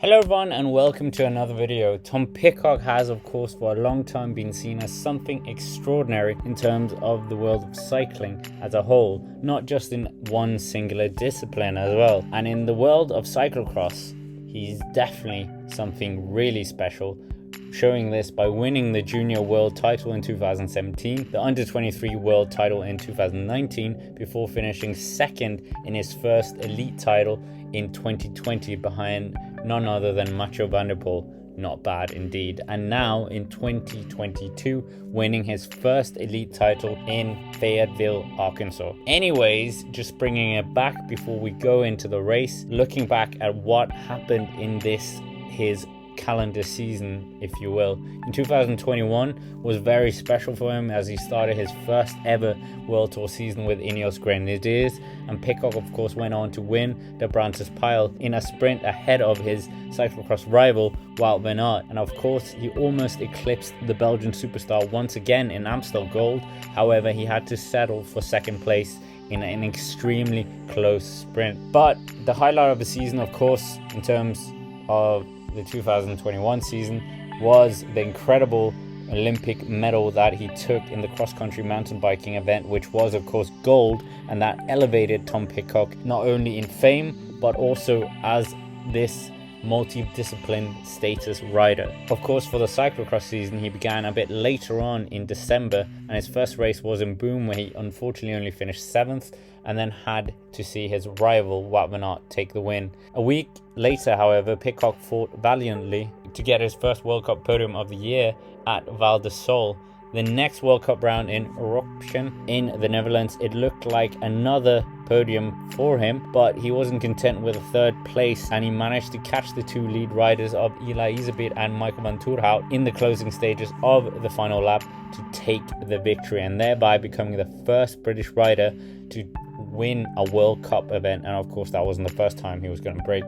Hello everyone and welcome to another video. Tom Pidcock has of course for a long time been seen as something extraordinary in terms of the world of cycling as a whole, not just in one singular discipline as well. And in the world of cyclocross, he's definitely something really special, showing this by winning the junior world title in 2017, the under 23 world title in 2019, before finishing second in his first elite title in 2020 behind none other than Mathieu Van der Poel. Not bad indeed. And now in 2022 winning his first elite title in Fayetteville, Arkansas. Anyways, just bringing it back before we go into the race, looking back at what happened in his calendar season, if you will. In 2021 was very special for him as he started his first ever World Tour season with Ineos Grenadiers, and Pidcock of course went on to win the Brands Pile in a sprint ahead of his cyclocross rival Wout van Aert, and of course he almost eclipsed the Belgian superstar once again in Amstel Gold. However, he had to settle for second place in an extremely close sprint. But the highlight of the season, of course, in terms of the 2021 season, was the incredible Olympic medal that he took in the cross-country mountain biking event, which was of course gold, and that elevated Tom Pidcock not only in fame but also as this multi-discipline status rider. Of course, for the cyclocross season he began a bit later on in December, and his first race was in Boom, where he unfortunately only finished 7th and then had to see his rival Wout van Aert take the win. A week later, however, Pidcock fought valiantly to get his first World Cup podium of the year at Val de Sol. The next World Cup round in Roppchen in the Netherlands, it looked like another podium for him, but he wasn't content with a third place, and he managed to catch the two lead riders of Eli Iserbyt and Michael van Toerhout in the closing stages of the final lap to take the victory, and thereby becoming the first British rider to win a World Cup event. And of course that wasn't the first time he was going to break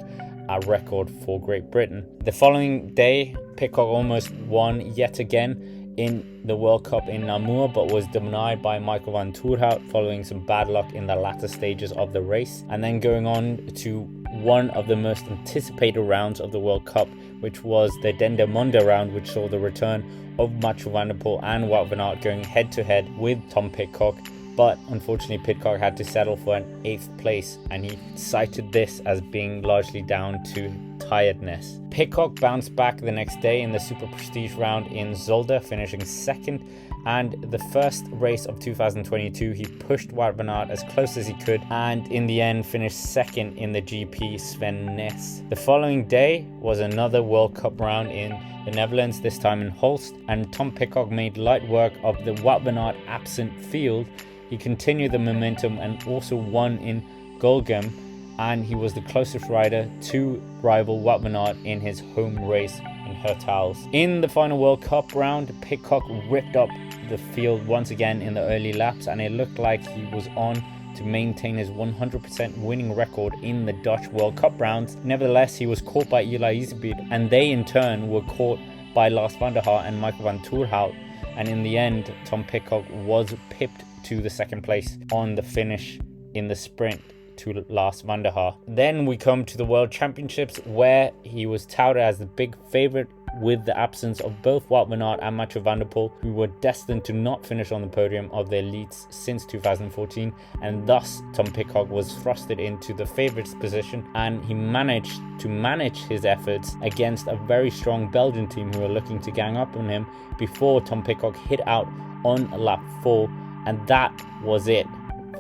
a record for Great Britain. The following day, Pidcock almost won yet again in the World Cup in Namur, but was denied by Michael van Toerhout following some bad luck in the latter stages of the race, and then going on to one of the most anticipated rounds of the World Cup, which was the Dendermonde round, which saw the return of Mathieu Van der Poel and Wout van Aert going head to head with Tom Pidcock. But unfortunately Pidcock had to settle for an 8th place, and he cited this as being largely down to tiredness. Pidcock bounced back the next day in the Super Prestige round in Zolder, finishing 2nd, and the first race of 2022 he pushed Wout van Aert as close as he could, and in the end finished 2nd in the GP Sven Nys. The following day was another World Cup round in the Netherlands, this time in Holst, and Tom Pidcock made light work of the Wout van Aert absent field. He continued the momentum and also won in Gulgem, and he was the closest rider to rival Wout van Aert in his home race in Hertals. In the final World Cup round, Pidcock ripped up the field once again in the early laps, and it looked like he was on to maintain his 100% winning record in the Dutch World Cup rounds. Nevertheless, he was caught by Eli Iserbyt, and they in turn were caught by Lars van der Haar and Michael van Toerhout, and in the end Tom Pidcock was pipped to the 2nd place on the finish in the sprint to Lars van der Haar. Then we come to the World Championships, where he was touted as the big favourite with the absence of both Wout van Aert and Mathieu Van der Poel, who were destined to not finish on the podium of the elites since 2014, and thus Tom Pidcock was thrusted into the favourites position, and he managed to manage his efforts against a very strong Belgian team who were looking to gang up on him before Tom Pidcock hit out on lap 4, and that was it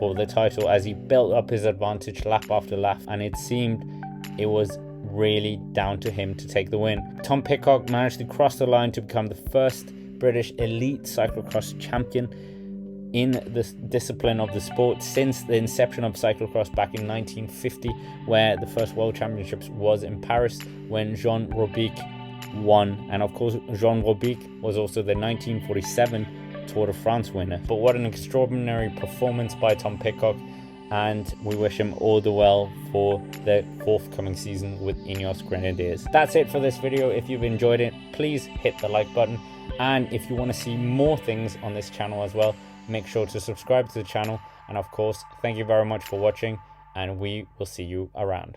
for the title as he built up his advantage lap after lap, and it seemed it was really down to him to take the win. Tom Pidcock managed to cross the line to become the first British elite cyclocross champion in the discipline of the sport since the inception of cyclocross back in 1950, where the first World Championships was in Paris when Jean Robic won, and of course Jean Robic was also the 1947 Tour de France winner. But what an extraordinary performance by Tom Pidcock, and we wish him all the well for the forthcoming season with Ineos Grenadiers. That's it for this video. If you've enjoyed it, please hit the like button, and if you want to see more things on this channel as well, make sure to subscribe to the channel. And of course, thank you very much for watching, and we will see you around.